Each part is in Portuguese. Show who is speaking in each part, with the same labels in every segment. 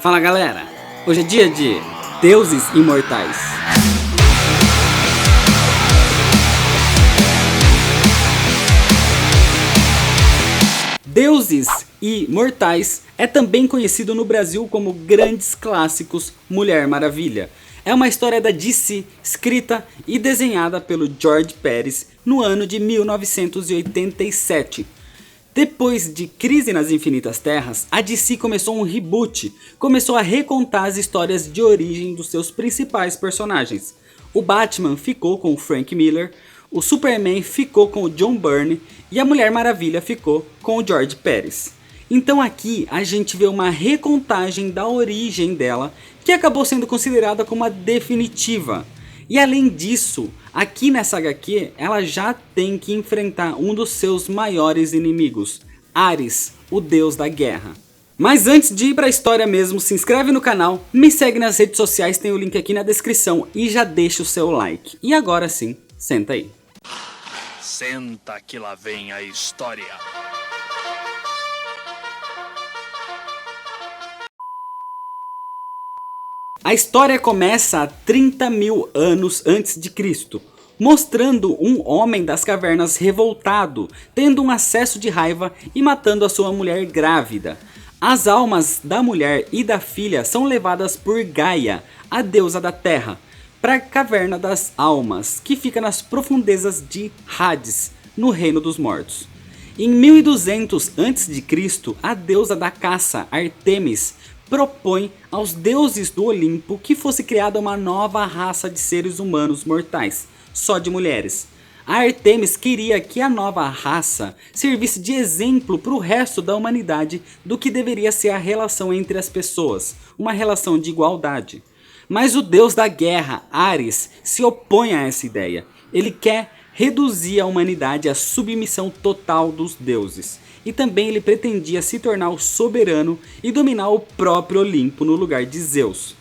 Speaker 1: Fala galera, hoje é dia de Deuses Imortais. Deuses Imortais é também conhecido no Brasil como Grandes Clássicos Mulher Maravilha. É uma história da DC, escrita e desenhada pelo George Pérez no ano de 1987. Depois de Crise nas Infinitas Terras, a DC começou um reboot, começou a recontar as histórias de origem dos seus principais personagens. O Batman ficou com o Frank Miller, o Superman ficou com o John Byrne e a Mulher Maravilha ficou com o George Pérez. Então aqui a gente vê uma recontagem da origem dela, que acabou sendo considerada como a definitiva. E além disso, aqui nessa HQ, ela já tem que enfrentar um dos seus maiores inimigos, Ares, o deus da guerra. Mas antes de ir para a história mesmo, se inscreve no canal, me segue nas redes sociais, tem o link aqui na descrição e já deixa o seu like. E agora sim, senta aí.
Speaker 2: Senta que lá vem a história.
Speaker 1: A história começa há 30 mil anos antes de Cristo, mostrando um homem das cavernas revoltado, tendo um acesso de raiva e matando a sua mulher grávida. As almas da mulher e da filha são levadas por Gaia, a deusa da terra, para a caverna das almas, que fica nas profundezas de Hades, no reino dos mortos. Em 1200 a.C., a deusa da caça, Ártemis, propõe aos deuses do Olimpo que fosse criada uma nova raça de seres humanos mortais, só de mulheres. A Ártemis queria que a nova raça servisse de exemplo para o resto da humanidade do que deveria ser a relação entre as pessoas, uma relação de igualdade. Mas o deus da guerra, Ares, se opõe a essa ideia. Ele quer reduzir a humanidade à submissão total dos deuses. E também ele pretendia se tornar o soberano e dominar o próprio Olimpo no lugar de Zeus.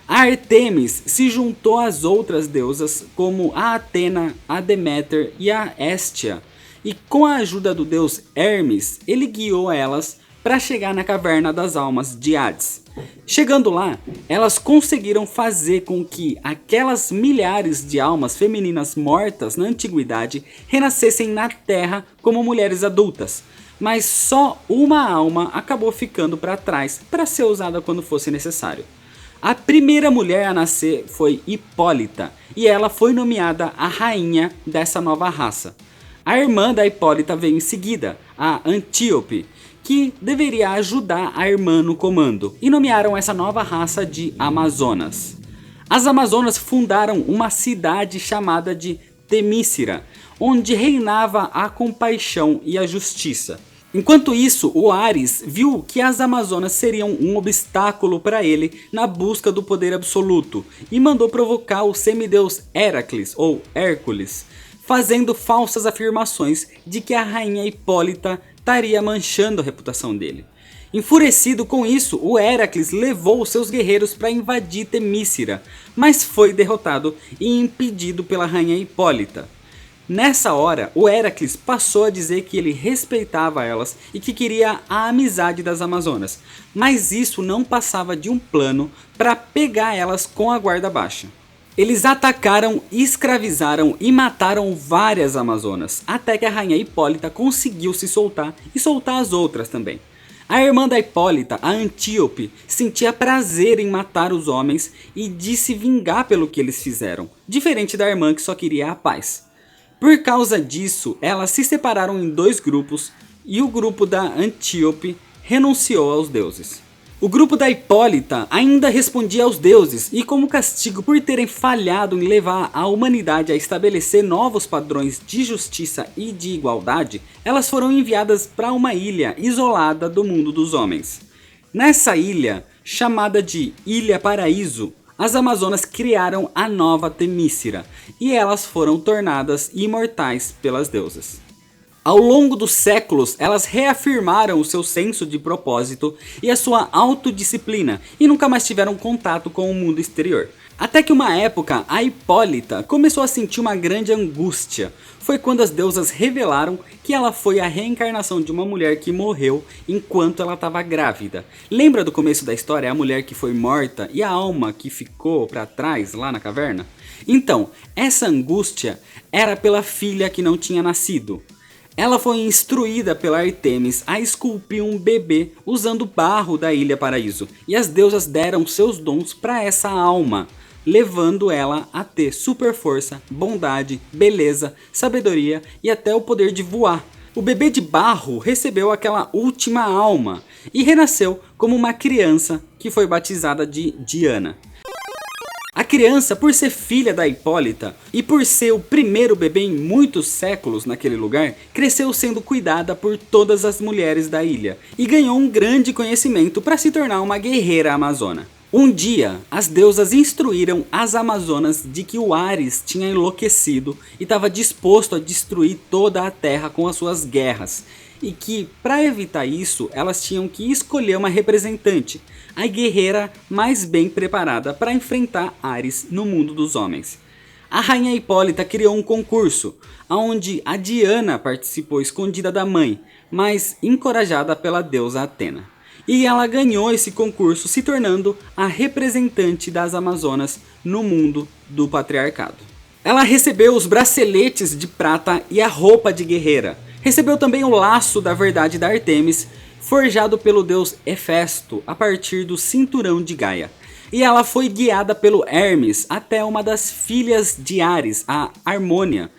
Speaker 1: A Ártemis se juntou às outras deusas como a Atena, a Deméter e a Hestia. E com a ajuda do deus Hermes, ele guiou elas para chegar na caverna das almas de Hades. Chegando lá, elas conseguiram fazer com que aquelas milhares de almas femininas mortas na antiguidade renascessem na Terra como mulheres adultas. Mas só uma alma acabou ficando para trás para ser usada quando fosse necessário. A primeira mulher a nascer foi Hipólita e ela foi nomeada a rainha dessa nova raça. A irmã da Hipólita veio em seguida, a Antíope, que deveria ajudar a irmã no comando, e nomearam essa nova raça de Amazonas. As Amazonas fundaram uma cidade chamada de Temícera, onde reinava a compaixão e a justiça. Enquanto isso, o Ares viu que as Amazonas seriam um obstáculo para ele na busca do poder absoluto e mandou provocar o semideus Heracles, ou Hércules, fazendo falsas afirmações de que a rainha Hipólita estaria manchando a reputação dele. Enfurecido com isso, o Heracles levou seus guerreiros para invadir Temícera, mas foi derrotado e impedido pela rainha Hipólita. Nessa hora, o Heracles passou a dizer que ele respeitava elas e que queria a amizade das Amazonas, mas isso não passava de um plano para pegar elas com a guarda baixa. Eles atacaram, escravizaram e mataram várias Amazonas, até que a rainha Hipólita conseguiu se soltar e soltar as outras também. A irmã da Hipólita, a Antíope, sentia prazer em matar os homens e de se vingar pelo que eles fizeram, diferente da irmã que só queria a paz. Por causa disso, elas se separaram em dois grupos e o grupo da Antíope renunciou aos deuses. O grupo da Hipólita ainda respondia aos deuses e, como castigo por terem falhado em levar a humanidade a estabelecer novos padrões de justiça e de igualdade, elas foram enviadas para uma ilha isolada do mundo dos homens. Nessa ilha, chamada de Ilha Paraíso, as Amazonas criaram a nova Temícera e elas foram tornadas imortais pelas deusas. Ao longo dos séculos, elas reafirmaram o seu senso de propósito e a sua autodisciplina e nunca mais tiveram contato com o mundo exterior. Até que uma época a Hipólita começou a sentir uma grande angústia. Foi quando as deusas revelaram que ela foi a reencarnação de uma mulher que morreu enquanto ela estava grávida. Lembra do começo da história, a mulher que foi morta e a alma que ficou para trás lá na caverna? Então, essa angústia era pela filha que não tinha nascido. Ela foi instruída pela Artemis a esculpir um bebê usando barro da Ilha Paraíso. E as deusas deram seus dons para essa alma, levando ela a ter super força, bondade, beleza, sabedoria e até o poder de voar. O bebê de barro recebeu aquela última alma e renasceu como uma criança que foi batizada de Diana. A criança, por ser filha da Hipólita e por ser o primeiro bebê em muitos séculos naquele lugar, cresceu sendo cuidada por todas as mulheres da ilha e ganhou um grande conhecimento para se tornar uma guerreira amazona. Um dia, as deusas instruíram as amazonas de que o Ares tinha enlouquecido e estava disposto a destruir toda a terra com as suas guerras. E que, para evitar isso, elas tinham que escolher uma representante, a guerreira mais bem preparada para enfrentar Ares no mundo dos homens. A rainha Hipólita criou um concurso, onde a Diana participou escondida da mãe, mas encorajada pela deusa Atena. E ela ganhou esse concurso, se tornando a representante das Amazonas no mundo do patriarcado. Ela recebeu os braceletes de prata e a roupa de guerreira. Recebeu também o laço da verdade da Artemis, forjado pelo deus Hefesto a partir do cinturão de Gaia. E ela foi guiada pelo Hermes até uma das filhas de Ares, a Harmônia.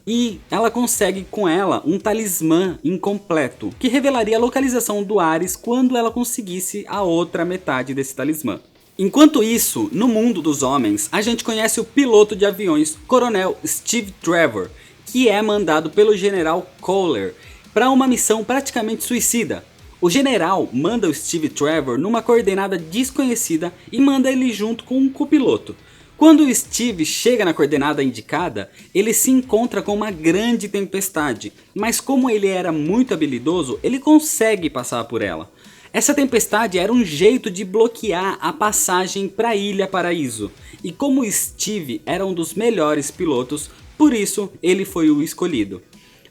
Speaker 1: E ela consegue com ela um talismã incompleto, que revelaria a localização do Ares quando ela conseguisse a outra metade desse talismã. Enquanto isso, no mundo dos homens, a gente conhece o piloto de aviões, Coronel Steve Trevor, que é mandado pelo General Kohler para uma missão praticamente suicida. O general manda o Steve Trevor numa coordenada desconhecida e manda ele junto com um copiloto. Quando o Steve chega na coordenada indicada, ele se encontra com uma grande tempestade, mas como ele era muito habilidoso, ele consegue passar por ela. Essa tempestade era um jeito de bloquear a passagem para a Ilha Paraíso, e como o Steve era um dos melhores pilotos, por isso ele foi o escolhido.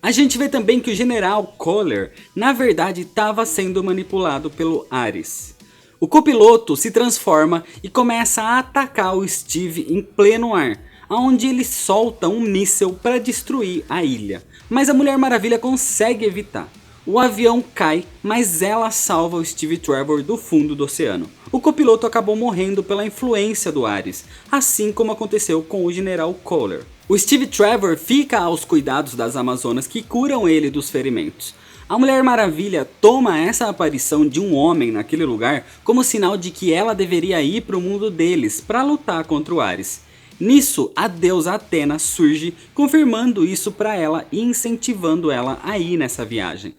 Speaker 1: A gente vê também que o General Kohler, na verdade, estava sendo manipulado pelo Ares. O copiloto se transforma e começa a atacar o Steve em pleno ar, onde ele solta um míssil para destruir a ilha. Mas a Mulher Maravilha consegue evitar. O avião cai, mas ela salva o Steve Trevor do fundo do oceano. O copiloto acabou morrendo pela influência do Ares, assim como aconteceu com o General Kohler. O Steve Trevor fica aos cuidados das Amazonas que curam ele dos ferimentos. A Mulher Maravilha toma essa aparição de um homem naquele lugar como sinal de que ela deveria ir para o mundo deles para lutar contra o Ares. Nisso, a deusa Atena surge, confirmando isso para ela e incentivando ela a ir nessa viagem.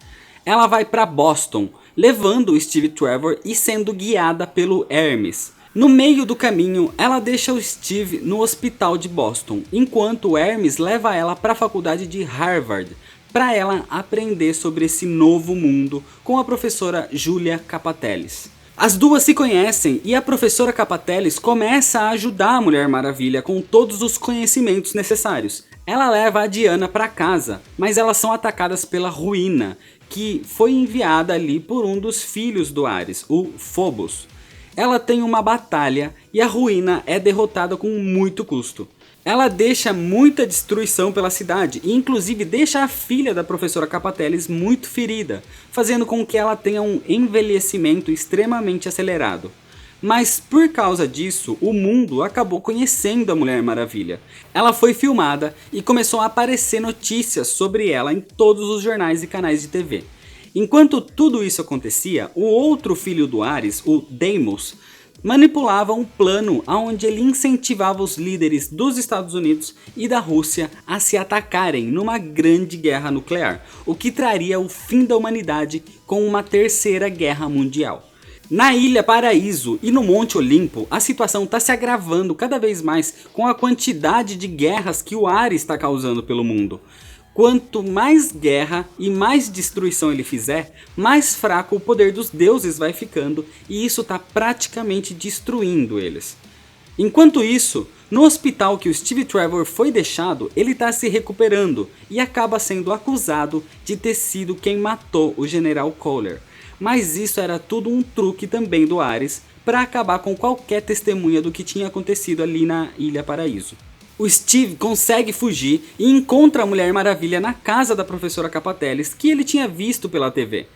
Speaker 1: Ela vai para Boston, levando o Steve Trevor e sendo guiada pelo Hermes. No meio do caminho, ela deixa o Steve no hospital de Boston, enquanto o Hermes leva ela para a faculdade de Harvard, para ela aprender sobre esse novo mundo com a professora Julia Capatellis. As duas se conhecem e a professora Capatellis começa a ajudar a Mulher Maravilha com todos os conhecimentos necessários. Ela leva a Diana para casa, mas elas são atacadas pela Ruína, que foi enviada ali por um dos filhos do Ares, o Phobos. Ela tem uma batalha e a Ruína é derrotada com muito custo. Ela deixa muita destruição pela cidade e inclusive deixa a filha da professora Capatellis muito ferida, fazendo com que ela tenha um envelhecimento extremamente acelerado. Mas por causa disso, o mundo acabou conhecendo a Mulher Maravilha. Ela foi filmada e começou a aparecer notícias sobre ela em todos os jornais e canais de TV. Enquanto tudo isso acontecia, o outro filho do Ares, o Deimos, manipulava um plano onde ele incentivava os líderes dos Estados Unidos e da Rússia a se atacarem numa grande guerra nuclear, o que traria o fim da humanidade com uma terceira guerra mundial. Na Ilha Paraíso e no Monte Olimpo, a situação está se agravando cada vez mais com a quantidade de guerras que o Ares está causando pelo mundo. Quanto mais guerra e mais destruição ele fizer, mais fraco o poder dos deuses vai ficando e isso está praticamente destruindo eles. Enquanto isso, no hospital que o Steve Trevor foi deixado, ele está se recuperando e acaba sendo acusado de ter sido quem matou o General Kohler. Mas isso era tudo um truque também do Ares para acabar com qualquer testemunha do que tinha acontecido ali na Ilha Paraíso. O Steve consegue fugir e encontra a Mulher Maravilha na casa da professora Capateles que ele tinha visto pela TV.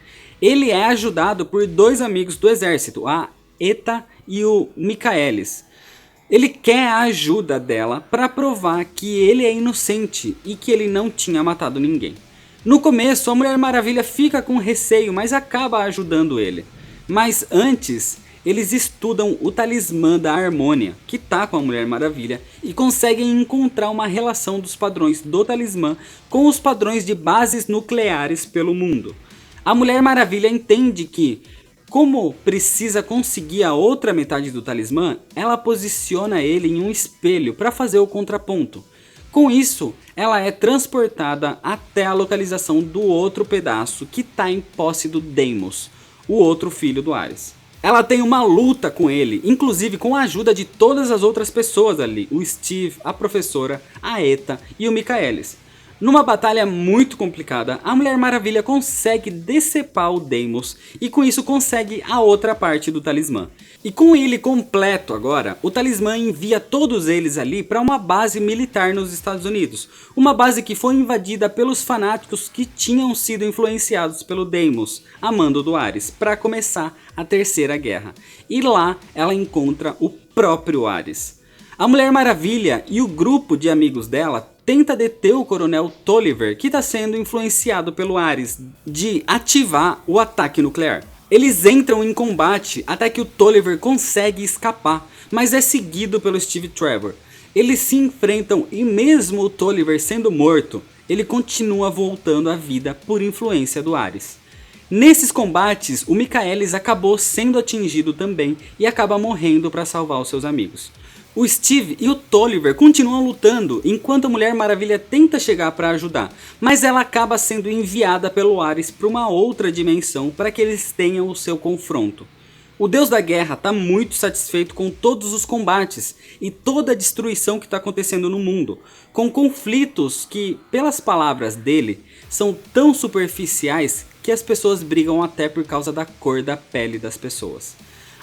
Speaker 1: Ele é ajudado por dois amigos do exército, a Eta e o Michaelis. Ele quer a ajuda dela para provar que ele é inocente e que ele não tinha matado ninguém. No começo, a Mulher Maravilha fica com receio, mas acaba ajudando ele. Mas antes, eles estudam o talismã da Harmônia, que tá com a Mulher Maravilha, e conseguem encontrar uma relação dos padrões do talismã com os padrões de bases nucleares pelo mundo. A Mulher Maravilha entende que, como precisa conseguir a outra metade do talismã, ela posiciona ele em um espelho para fazer o contraponto. Com isso, ela é transportada até a localização do outro pedaço que está em posse do Deimos, o outro filho do Ares. Ela tem uma luta com ele, inclusive com a ajuda de todas as outras pessoas ali, o Steve, a professora, a Eta e o Michaelis. Numa batalha muito complicada, a Mulher Maravilha consegue decepar o Deimos e com isso consegue a outra parte do talismã. E com ele completo agora, o talismã envia todos eles ali para uma base militar nos Estados Unidos. Uma base que foi invadida pelos fanáticos que tinham sido influenciados pelo Deimos, a mando do Ares, para começar a Terceira Guerra. E lá ela encontra o próprio Ares. A Mulher Maravilha e o grupo de amigos dela tenta deter o Coronel Tolliver, que está sendo influenciado pelo Ares, de ativar o ataque nuclear. Eles entram em combate até que o Tolliver consegue escapar, mas é seguido pelo Steve Trevor. Eles se enfrentam e mesmo o Tolliver sendo morto, ele continua voltando à vida por influência do Ares. Nesses combates, o Michaelis acabou sendo atingido também e acaba morrendo para salvar os seus amigos. O Steve e o Tolliver continuam lutando enquanto a Mulher Maravilha tenta chegar para ajudar, mas ela acaba sendo enviada pelo Ares para uma outra dimensão para que eles tenham o seu confronto. O Deus da Guerra está muito satisfeito com todos os combates e toda a destruição que está acontecendo no mundo, com conflitos que, pelas palavras dele, são tão superficiais que as pessoas brigam até por causa da cor da pele das pessoas.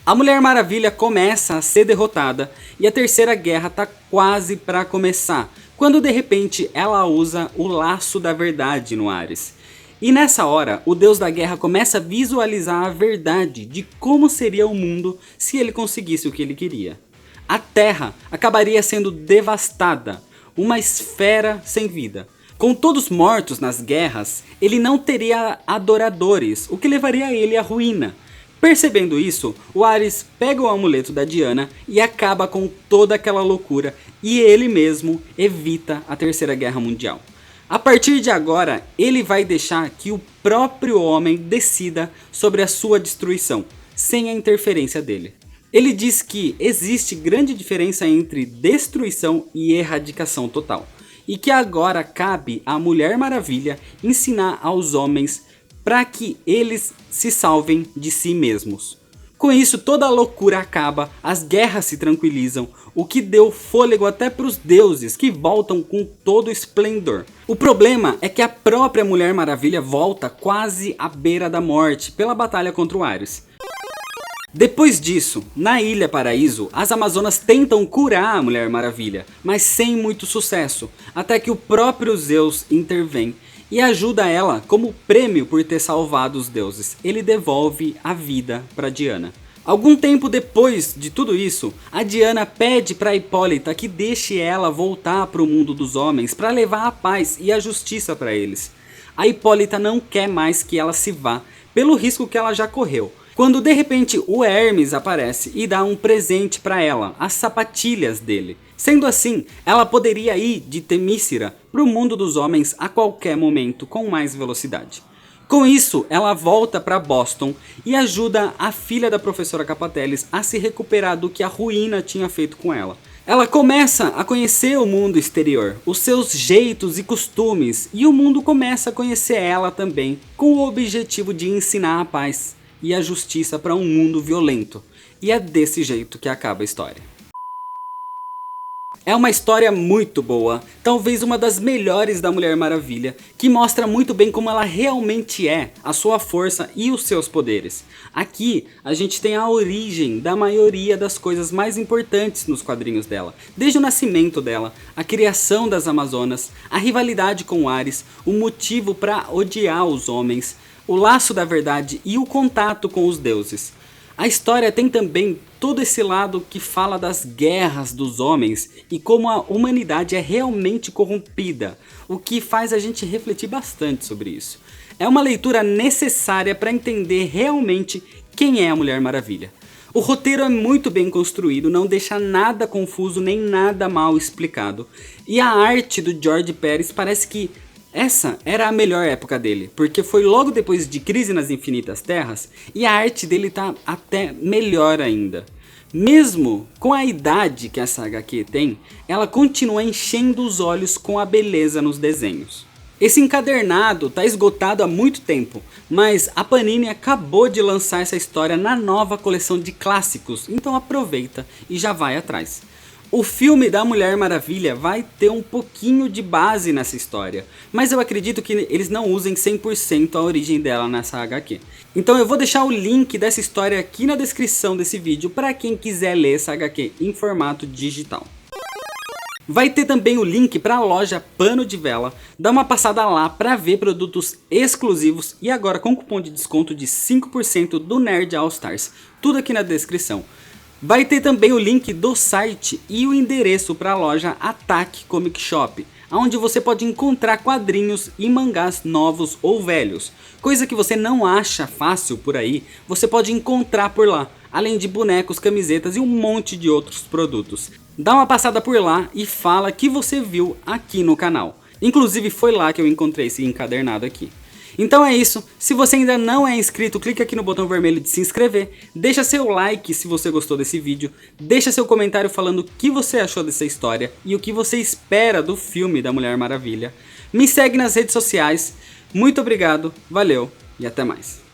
Speaker 1: A Mulher Maravilha começa a ser derrotada e a Terceira Guerra está quase para começar, quando de repente ela usa o Laço da Verdade no Ares. E nessa hora, o Deus da Guerra começa a visualizar a verdade de como seria o mundo se ele conseguisse o que ele queria. A Terra acabaria sendo devastada, uma esfera sem vida. Com todos mortos nas guerras, ele não teria adoradores, o que levaria ele à ruína. Percebendo isso, o Ares pega o amuleto da Diana e acaba com toda aquela loucura e ele mesmo evita a Terceira Guerra Mundial. A partir de agora, ele vai deixar que o próprio homem decida sobre a sua destruição, sem a interferência dele. Ele diz que existe grande diferença entre destruição e erradicação total, e que agora cabe à Mulher Maravilha ensinar aos homens para que eles se salvem de si mesmos. Com isso, toda a loucura acaba, as guerras se tranquilizam, o que deu fôlego até para os deuses, que voltam com todo o esplendor. O problema é que a própria Mulher Maravilha volta quase à beira da morte pela batalha contra o Ares. Depois disso, na Ilha Paraíso, as Amazonas tentam curar a Mulher Maravilha, mas sem muito sucesso, até que o próprio Zeus intervém e ajuda ela como prêmio por ter salvado os deuses. Ele devolve a vida para Diana. Algum tempo depois de tudo isso, a Diana pede para Hipólita que deixe ela voltar para o mundo dos homens para levar a paz e a justiça para eles. A Hipólita não quer mais que ela se vá, pelo risco que ela já correu. Quando de repente o Hermes aparece e dá um presente para ela, as sapatilhas dele. Sendo assim, ela poderia ir de Temícera para o mundo dos homens a qualquer momento com mais velocidade. Com isso, ela volta para Boston e ajuda a filha da professora Capateles a se recuperar do que a ruína tinha feito com ela. Ela começa a conhecer o mundo exterior, os seus jeitos e costumes, e o mundo começa a conhecer ela também, com o objetivo de ensinar a paz e a justiça para um mundo violento. E é desse jeito que acaba a história. É uma história muito boa, talvez uma das melhores da Mulher Maravilha, que mostra muito bem como ela realmente é, a sua força e os seus poderes. Aqui a gente tem a origem da maioria das coisas mais importantes nos quadrinhos dela, desde o nascimento dela, a criação das Amazonas, a rivalidade com o Ares, o motivo para odiar os homens, o laço da verdade e o contato com os deuses. A história tem também todo esse lado que fala das guerras dos homens e como a humanidade é realmente corrompida, o que faz a gente refletir bastante sobre isso. É uma leitura necessária para entender realmente quem é a Mulher Maravilha. O roteiro é muito bem construído, não deixa nada confuso nem nada mal explicado. E a arte do George Pérez parece que essa era a melhor época dele, porque foi logo depois de Crise nas Infinitas Terras e a arte dele tá até melhor ainda. Mesmo com a idade que essa HQ tem, ela continua enchendo os olhos com a beleza nos desenhos. Esse encadernado tá esgotado há muito tempo, mas a Panini acabou de lançar essa história na nova coleção de clássicos, então aproveita e já vai atrás. O filme da Mulher Maravilha vai ter um pouquinho de base nessa história, mas eu acredito que eles não usem 100% a origem dela nessa HQ. Então eu vou deixar o link dessa história aqui na descrição desse vídeo para quem quiser ler essa HQ em formato digital. Vai ter também o link para a loja Pano de Vela, dá uma passada lá para ver produtos exclusivos e agora com cupom de desconto de 5% do Nerd All Stars, tudo aqui na descrição. Vai ter também o link do site e o endereço para a loja Attack Comic Shop, onde você pode encontrar quadrinhos e mangás novos ou velhos. Coisa que você não acha fácil por aí, você pode encontrar por lá, além de bonecos, camisetas e um monte de outros produtos. Dá uma passada por lá e fala que você viu aqui no canal. Inclusive foi lá que eu encontrei esse encadernado aqui. Então é isso, se você ainda não é inscrito, clica aqui no botão vermelho de se inscrever, deixa seu like se você gostou desse vídeo, deixa seu comentário falando o que você achou dessa história e o que você espera do filme da Mulher Maravilha. Me segue nas redes sociais, muito obrigado, valeu e até mais.